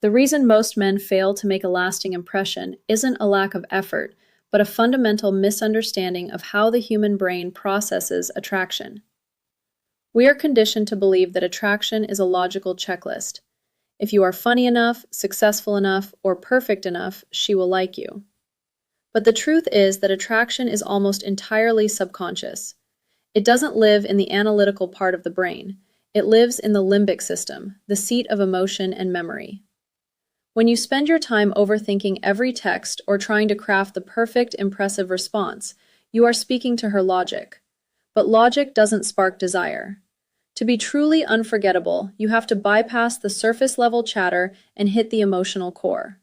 The reason most men fail to make a lasting impression isn't a lack of effort, but a fundamental misunderstanding of how the human brain processes attraction. We are conditioned to believe that attraction is a logical checklist. If you are funny enough, successful enough, or perfect enough, she will like you. But the truth is that attraction is almost entirely subconscious. It doesn't live in the analytical part of the brain. It lives in the limbic system, the seat of emotion and memory. When you spend your time overthinking every text or trying to craft the perfect, impressive response, you are speaking to her logic. But logic doesn't spark desire. To be truly unforgettable, you have to bypass the surface-level chatter and hit the emotional core.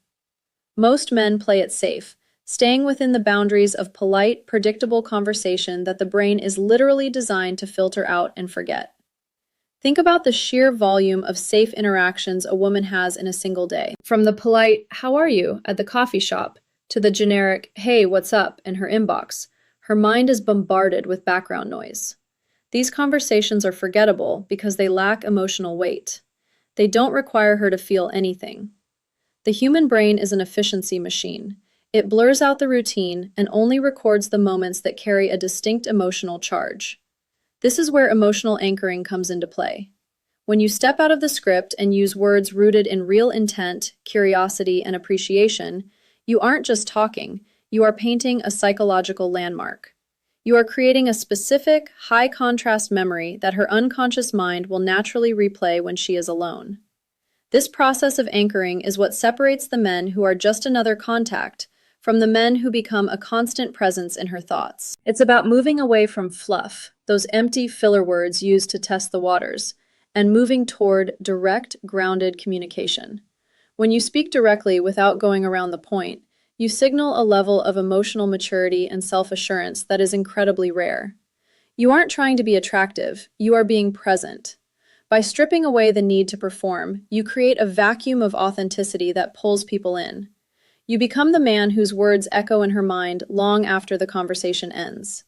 Most men play it safe, staying within the boundaries of polite, predictable conversation that the brain is literally designed to filter out and forget. Think about the sheer volume of safe interactions a woman has in a single day. From the polite, "How are you?" at the coffee shop, to the generic, "Hey, what's up?" in her inbox, her mind is bombarded with background noise. These conversations are forgettable because they lack emotional weight. They don't require her to feel anything. The human brain is an efficiency machine. It blurs out the routine and only records the moments that carry a distinct emotional charge. This is where emotional anchoring comes into play. When you step out of the script and use words rooted in real intent, curiosity, and appreciation, you aren't just talking, you are painting a psychological landmark. You are creating a specific, high-contrast memory that her unconscious mind will naturally replay when she is alone. This process of anchoring is what separates the men who are just another contact from the men who become a constant presence in her thoughts. It's about moving away from fluff, those empty filler words used to test the waters, and moving toward direct, grounded communication. When you speak directly without going around the point, you signal a level of emotional maturity and self-assurance that is incredibly rare. You aren't trying to be attractive, you are being present. By stripping away the need to perform, you create a vacuum of authenticity that pulls people in. You become the man whose words echo in her mind long after the conversation ends.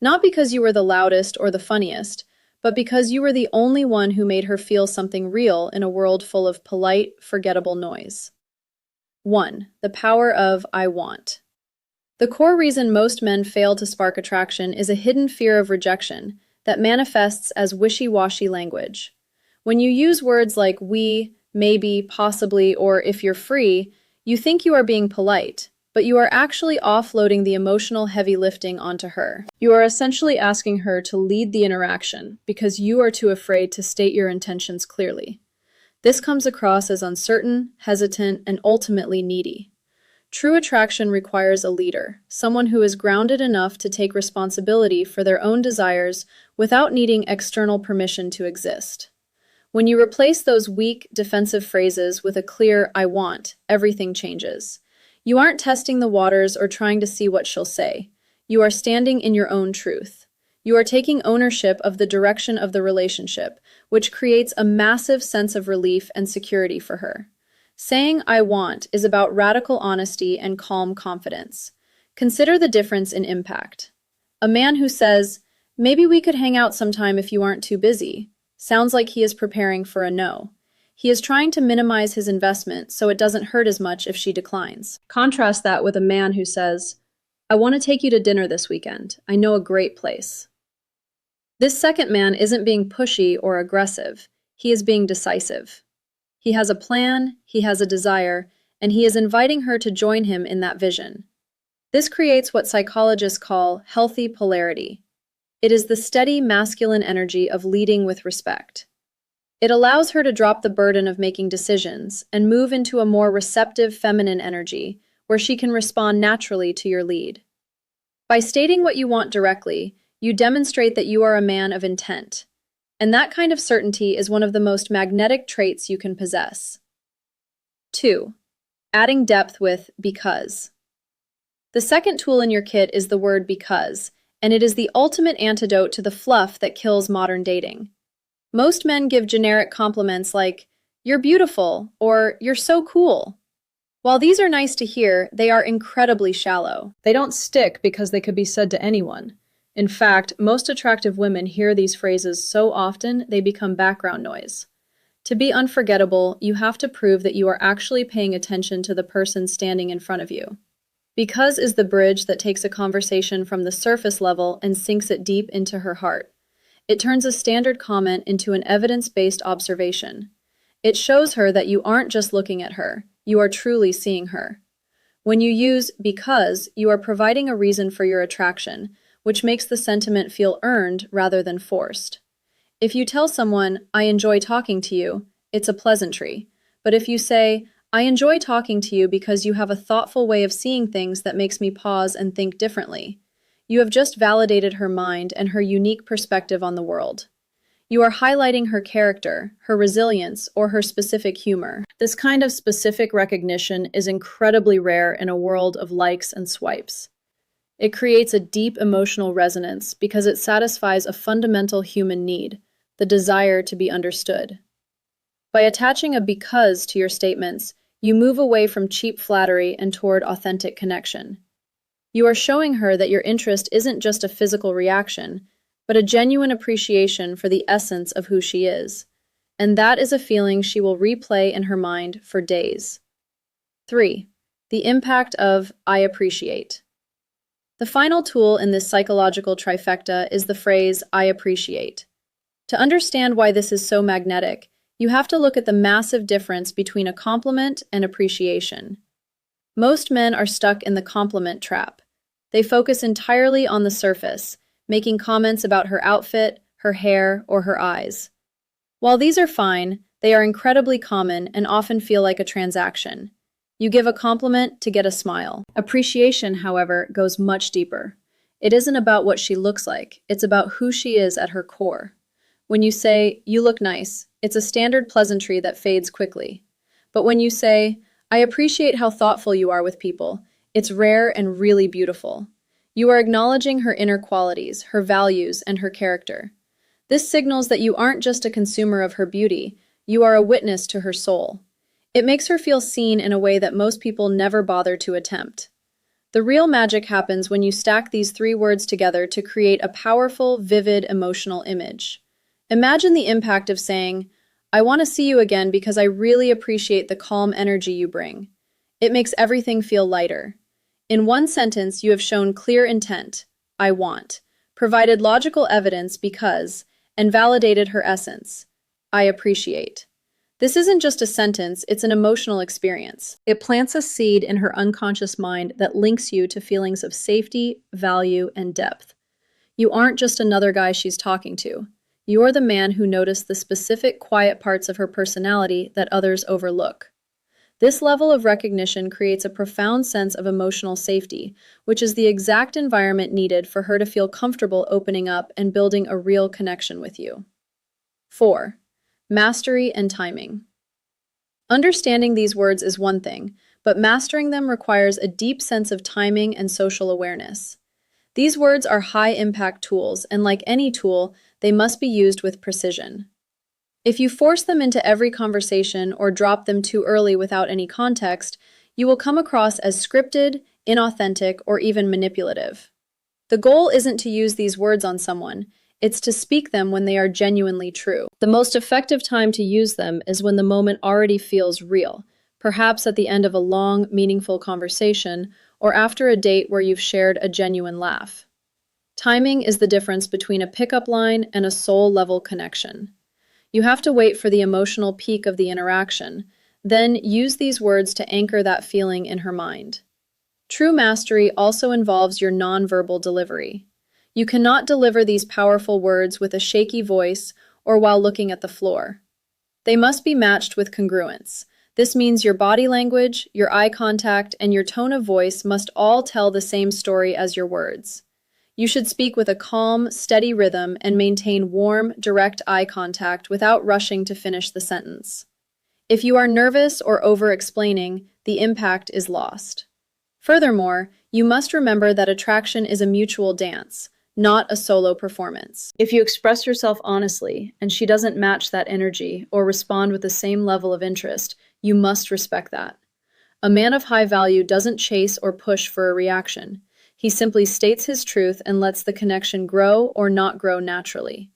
Not because you were the loudest or the funniest, but because you were the only one who made her feel something real in a world full of polite, forgettable noise. 1. The power of "I want." The core reason most men fail to spark attraction is a hidden fear of rejection that manifests as wishy-washy language. When you use words like "we," "maybe," "possibly," or "if you're free," you think you are being polite, but you are actually offloading the emotional heavy lifting onto her. You are essentially asking her to lead the interaction because you are too afraid to state your intentions clearly. This comes across as uncertain, hesitant, and ultimately needy. True attraction requires a leader, someone who is grounded enough to take responsibility for their own desires without needing external permission to exist. When you replace those weak, defensive phrases with a clear "I want," everything changes. You aren't testing the waters or trying to see what she'll say. You are standing in your own truth. You are taking ownership of the direction of the relationship, which creates a massive sense of relief and security for her. Saying "I want" is about radical honesty and calm confidence. Consider the difference in impact. A man who says, "Maybe we could hang out sometime if you aren't too busy," sounds like he is preparing for a no. He is trying to minimize his investment so it doesn't hurt as much if she declines. Contrast that with a man who says, "I want to take you to dinner this weekend. I know a great place." This second man isn't being pushy or aggressive. He is being decisive. He has a plan, he has a desire, and he is inviting her to join him in that vision. This creates what psychologists call healthy polarity. It is the steady masculine energy of leading with respect. It allows her to drop the burden of making decisions and move into a more receptive feminine energy where she can respond naturally to your lead. By stating what you want directly, you demonstrate that you are a man of intent, and that kind of certainty is one of the most magnetic traits you can possess. 2. Adding depth with "because." The second tool in your kit is the word "because," and it is the ultimate antidote to the fluff that kills modern dating. Most men give generic compliments like, "You're beautiful," or "You're so cool." While these are nice to hear, they are incredibly shallow. They don't stick because they could be said to anyone. In fact, most attractive women hear these phrases so often they become background noise. To be unforgettable, you have to prove that you are actually paying attention to the person standing in front of you. Because is the bridge that takes a conversation from the surface level and sinks it deep into her heart. It turns a standard comment into an evidence-based observation. It shows her that you aren't just looking at her, you are truly seeing her. When you use because, you are providing a reason for your attraction, which makes the sentiment feel earned rather than forced. If you tell someone, I enjoy talking to you, it's a pleasantry. But if you say, I enjoy talking to you because you have a thoughtful way of seeing things that makes me pause and think differently, you have just validated her mind and her unique perspective on the world. You are highlighting her character, her resilience, or her specific humor. This kind of specific recognition is incredibly rare in a world of likes and swipes. It creates a deep emotional resonance because it satisfies a fundamental human need, the desire to be understood. By attaching a because to your statements, you move away from cheap flattery and toward authentic connection. You are showing her that your interest isn't just a physical reaction, but a genuine appreciation for the essence of who she is. And that is a feeling she will replay in her mind for days. 3. The impact of I appreciate. The final tool in this psychological trifecta is the phrase I appreciate. To understand why this is so magnetic, you have to look at the massive difference between a compliment and appreciation. Most men are stuck in the compliment trap. They focus entirely on the surface, making comments about her outfit, her hair, or her eyes. While these are fine, they are incredibly common and often feel like a transaction. You give a compliment to get a smile. Appreciation, however, goes much deeper. It isn't about what she looks like, it's about who she is at her core. When you say, you look nice, it's a standard pleasantry that fades quickly. But when you say, I appreciate how thoughtful you are with people, it's rare and really beautiful. You are acknowledging her inner qualities, her values, and her character. This signals that you aren't just a consumer of her beauty, you are a witness to her soul. It makes her feel seen in a way that most people never bother to attempt. The real magic happens when you stack these 3 words together to create a powerful, vivid, emotional image. Imagine the impact of saying, I want to see you again because I really appreciate the calm energy you bring. It makes everything feel lighter. In one sentence, you have shown clear intent, I want, provided logical evidence because, and validated her essence, I appreciate. This isn't just a sentence, it's an emotional experience. It plants a seed in her unconscious mind that links you to feelings of safety, value, and depth. You aren't just another guy she's talking to. You're the man who noticed the specific quiet parts of her personality that others overlook. This level of recognition creates a profound sense of emotional safety, which is the exact environment needed for her to feel comfortable opening up and building a real connection with you. 4. Mastery and timing. Understanding these words is one thing, but mastering them requires a deep sense of timing and social awareness. These words are high-impact tools, and like any tool, they must be used with precision. If you force them into every conversation or drop them too early without any context, you will come across as scripted, inauthentic, or even manipulative. The goal isn't to use these words on someone, it's to speak them when they are genuinely true. The most effective time to use them is when the moment already feels real, perhaps at the end of a long, meaningful conversation, or after a date where you've shared a genuine laugh. Timing is the difference between a pickup line and a soul-level connection. You have to wait for the emotional peak of the interaction, then use these words to anchor that feeling in her mind. True mastery also involves your nonverbal delivery. You cannot deliver these powerful words with a shaky voice or while looking at the floor. They must be matched with congruence. This means your body language, your eye contact, and your tone of voice must all tell the same story as your words. You should speak with a calm, steady rhythm and maintain warm, direct eye contact without rushing to finish the sentence. If you are nervous or over-explaining, the impact is lost. Furthermore, you must remember that attraction is a mutual dance, not a solo performance. If you express yourself honestly and she doesn't match that energy or respond with the same level of interest, you must respect that. A man of high value doesn't chase or push for a reaction. He simply states his truth and lets the connection grow or not grow naturally.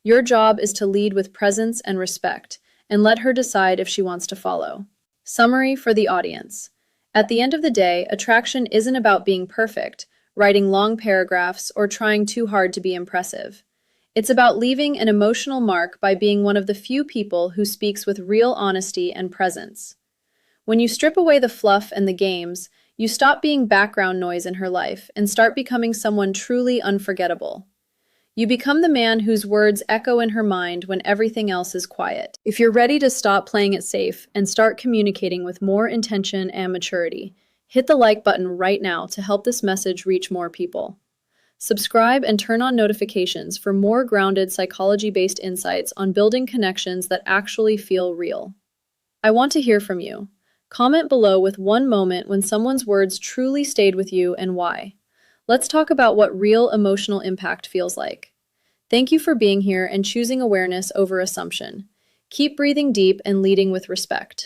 Your job is to lead with presence and respect, and let her decide if she wants to follow. Summary for the audience. At the end of the day, attraction isn't about being perfect, writing long paragraphs, or trying too hard to be impressive. It's about leaving an emotional mark by being one of the few people who speaks with real honesty and presence. When you strip away the fluff and the games, you stop being background noise in her life and start becoming someone truly unforgettable. You become the man whose words echo in her mind when everything else is quiet. If you're ready to stop playing it safe and start communicating with more intention and maturity, hit the like button right now to help this message reach more people. Subscribe and turn on notifications for more grounded psychology-based insights on building connections that actually feel real. I want to hear from you. Comment below with one moment when someone's words truly stayed with you and why. Let's talk about what real emotional impact feels like. Thank you for being here and choosing awareness over assumption. Keep breathing deep and leading with respect.